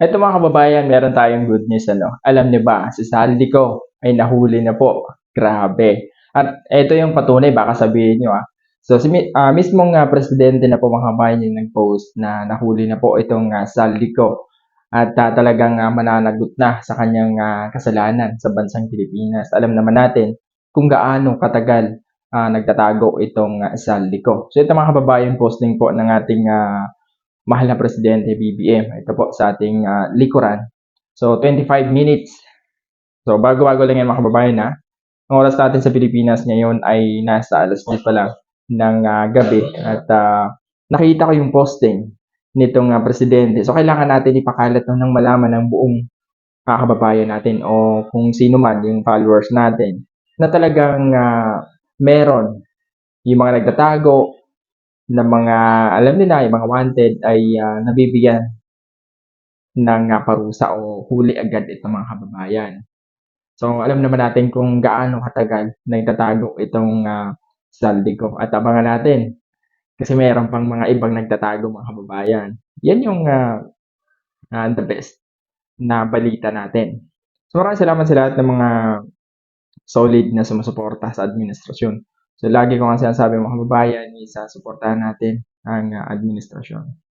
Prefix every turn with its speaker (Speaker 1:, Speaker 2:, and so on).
Speaker 1: Eto mga kababayan, meron tayong good news ano. Alam niyo ba, si Saldico ay nahuli na po. Grabe. At eto yung patunay, baka sabihin niyo ah. So mismong presidente na po mga kababayan yung nag-post na nahuli na po itong Saldico at talagang mananagot na sa kanyang kasalanan sa bansang Pilipinas. Alam naman natin kung gaano katagal nagtatago itong Saldico. So ito mga kababayan, posting po ng ating mahal na Presidente BBM. Ito po sa ating likuran. So, 25 minutes. So, bago-bago lang yan mga kababayan ha. Ang oras natin sa Pilipinas ngayon ay nasa alas 10 pa lang ng gabi. At nakita ko yung posting nitong Presidente. So, kailangan natin ipakalat ng malaman ng buong kababayan natin o kung sino man yung followers natin na talagang meron yung mga nagtatago na mga alam nila, yung mga wanted ay nabibigyan ng parusa o huli agad itong mga kababayan. So, alam naman natin kung gaano katagal nagtatago itong Saldico at abangan natin kasi mayroon pang mga ibang nagtatago mga kababayan. Yan yung the best na balita natin. So, maraming salamat sa lahat ng mga solid na sumusuporta sa administrasyon. So, lagi ko nga sinasabi mga kababayan, isa suportahan natin ang administrasyon.